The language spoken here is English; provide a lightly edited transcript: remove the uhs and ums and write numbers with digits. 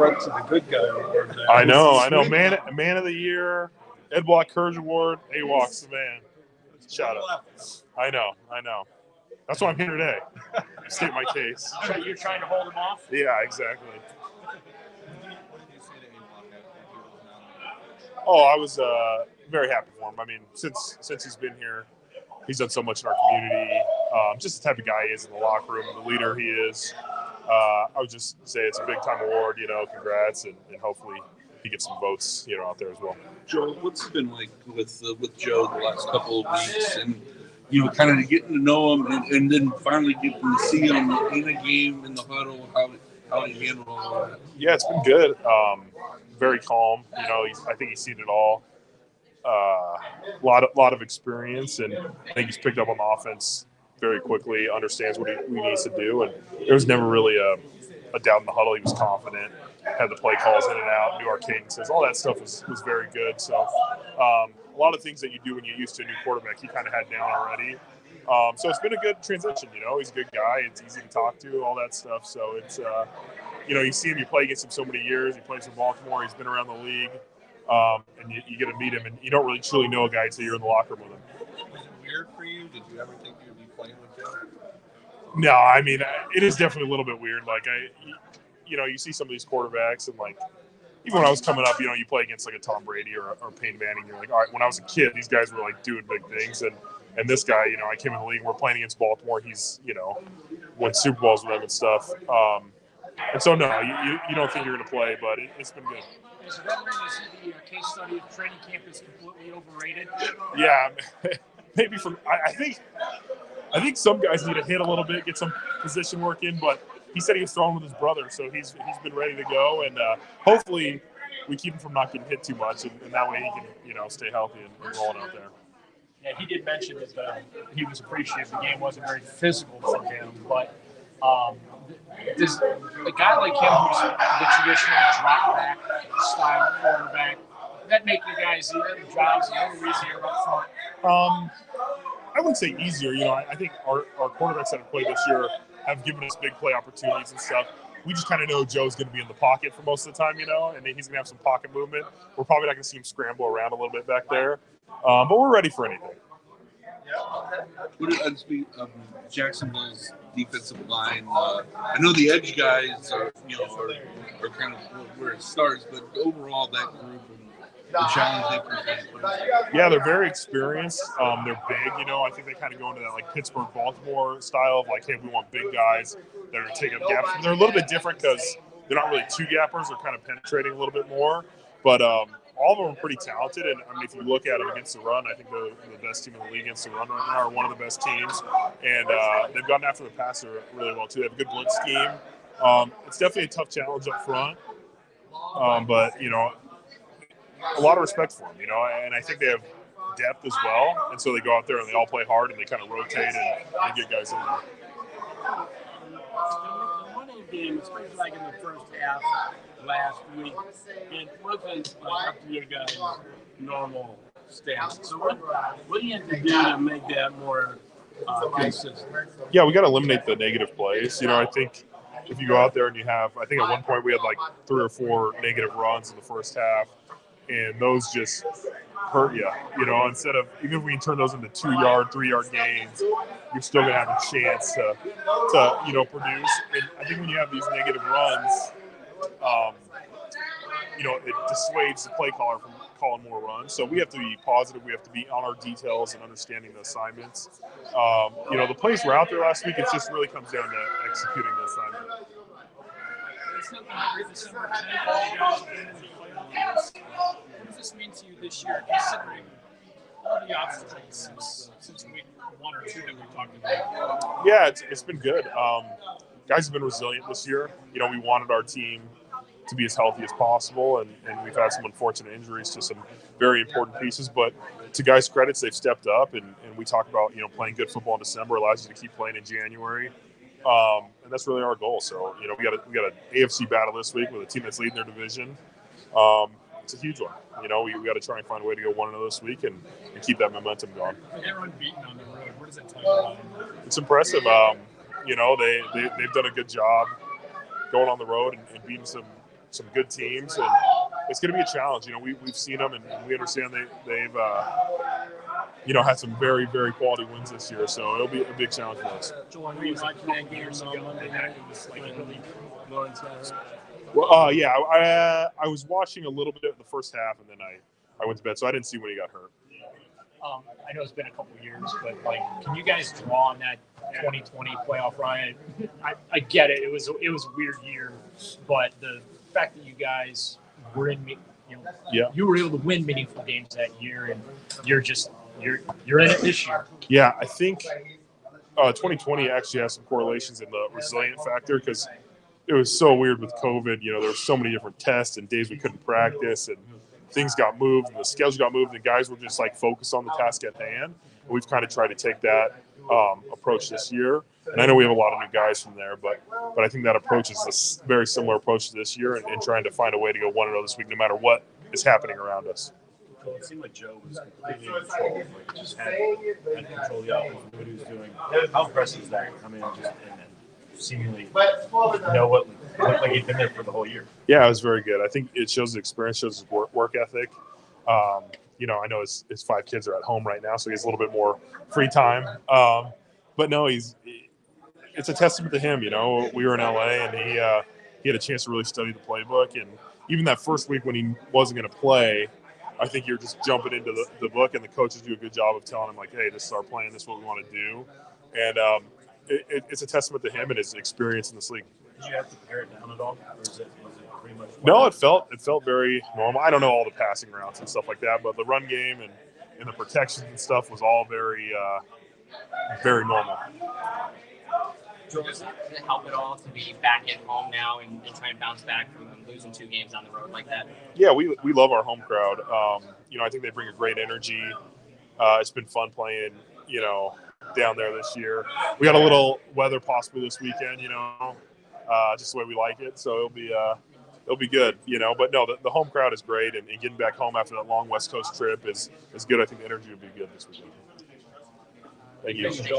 threat to the good guy award. There. I know. Man of the year, Ed Block Courage Award. AWOC's the man. Shout out. I know. That's why I'm here today. State my case. So you're trying to hold him off? Yeah, exactly. Oh, I was very happy for him. I mean, since he's been here, he's done so much in our community. Just the type of guy he is in the locker room, the leader he is. I would just say it's a big time award. Congrats, and hopefully he gets some votes, out there as well. Joel, what's it been like with Joe the last couple of weeks, and kind of getting to know him, and then finally getting to see him in a game in the huddle, how he handled all that? Yeah, it's been good. Very calm. I think he's seen it all. A lot of experience, and I think he's picked up on the offense very quickly. Understands what he needs to do, and there was never really a doubt in the huddle. He was confident, had the play calls in and out, knew our cadences. All that stuff was very good. So a lot of things that you do when you're used to a new quarterback, he kind of had down already. So it's been a good transition. He's a good guy. It's easy to talk to, all that stuff. So it's you see him, you play against him so many years. He plays for Baltimore. He's been around the league. And you get to meet him, and you don't really truly know a guy until you're in the locker room with him. Was it weird for you? Did you ever think you'd be playing with Joe? No, I mean, it is definitely a little bit weird. Like, you see some of these quarterbacks, and like, even when I was coming up, you play against like a Tom Brady or Peyton Manning. You're like, all right, when I was a kid, these guys were like doing big things, and this guy, I came in the league, we're playing against Baltimore. He's, won Super Bowls with them and stuff. And so, no, you don't think you're going to play, but it's been good. As a veteran, is the case study of training camp is completely overrated? Yeah, maybe I think some guys need to hit a little bit, get some position work in, but he said he was throwing with his brother, so he's been ready to go, and hopefully we keep him from not getting hit too much, and that way he can stay healthy and rolling out there. Yeah, he did mention that he was appreciative. The game wasn't very physical for him, but does a guy like him who's the traditional drop back style quarterback, that make your guys' jobs a little easier up front? I wouldn't say easier. I think our quarterbacks that have played this year have given us big play opportunities and stuff. We just kind of know Joe's going to be in the pocket for most of the time, and he's going to have some pocket movement. We're probably not going to see him scramble around a little bit back there, but we're ready for anything. What did speak of Jacksonville's defensive line? I know the edge guys are kind of where it starts, but overall that group and the challenge they present. Yeah, they're very experienced. They're big. I think they kind of go into that like Pittsburgh, Baltimore style of like, hey, we want big guys that are going to take up gaps. They're a little bit different because they're not really two gappers. They're kind of penetrating a little bit more, but all of them are pretty talented, and I mean, if you look at them against the run, I think they're the best team in the league against the run right now, or one of the best teams, and they've gotten after the passer really well too. They have a good blitz scheme. It's definitely a tough challenge up front, but a lot of respect for them, and I think they have depth as well, and so they go out there and they all play hard and they kind of rotate and get guys in there. Game, especially like in the first half last week, it wasn't like up to your guys' normal stance. So what do you have to do to make that more consistent? Yeah, we got to eliminate the negative plays. I think if you go out there and you have, I think at one point we had like 3 or 4 negative runs in the first half, and those just hurt you. Instead of, even if we can turn those into 2-yard, 3-yard gains, you're still going to have a chance to produce. And I think when you have these negative runs, it dissuades the play caller from calling more runs. So we have to be positive. We have to be on our details and understanding the assignments. The plays were out there last week. It just really comes down to executing the assignment. What does this mean to you this year, considering all the obstacles since week 1 or 2 that we talked about? Yeah, it's been good. Guys have been resilient this year. We wanted our team to be as healthy as possible, and we've had some unfortunate injuries to some very important pieces. But to guys' credits, they've stepped up, and we talk about playing good football in December allows you to keep playing in January. And that's really our goal. So, we got an AFC battle this week with a team that's leading their division. It's a huge one. We got to try and find a way to go 1-0 this week and keep that momentum going. They're unbeaten on the road. What does that tell you about them? It's impressive. They've done a good job going on the road and beating some some good teams, and it's going to be a challenge. You know, we've seen them, and we understand they've had some very, very quality wins this year. So it'll be a big challenge for us. Joel, I know you watched that game on Monday night. It was like really Lawrence got hurt. Well, yeah, I was watching a little bit of the first half, and then I went to bed, so I didn't see when he got hurt. I know it's been a couple of years, but like, can you guys draw on that 2020 playoff run? I get it. It was a weird year, but the fact that you guys were in, you were able to win meaningful games that year, and you're in it this year. Yeah, I think 2020 actually has some correlations in the resilient factor because it was so weird with COVID. You know, there were so many different tests and days we couldn't practice, and things got moved, and the schedule got moved, and guys were just like focused on the task at hand. And we've kind of tried to take that approach this year. And I know we have a lot of new guys from there, but I think that approach is a very similar approach to this year, and trying to find a way to go 1-0 this week, no matter what is happening around us. Well, it seemed like Joe was completely in control. Like, just had control of the offense, what he was doing. How impressive is that? I mean, just and seemingly know what looked like he'd been there for the whole year. Yeah, it was very good. I think it shows his experience, shows his work ethic. I know his 5 kids are at home right now, so he has a little bit more free time. But no, it's a testament to him. You know, we were in LA, and he had a chance to really study the playbook. And even that first week when he wasn't going to play, I think you're just jumping into the book, and the coaches do a good job of telling him, like, hey, this is our plan, this is what we want to do. And it's a testament to him and his experience in this league. Did you have to pare it down at all, or was it pretty much? No, it felt very normal. I don't know all the passing routes and stuff like that, but the run game and the protections and stuff was all very very normal. Joel, does it help at all to be back at home now and try and bounce back from losing 2 games on the road like that? Yeah, we love our home crowd. I think they bring a great energy. It's been fun playing, down there this year. We got a little weather possibly this weekend, just the way we like it. So it'll be good, But no, the home crowd is great, and getting back home after that long West Coast trip is good. I think the energy will be good this weekend. Thank you.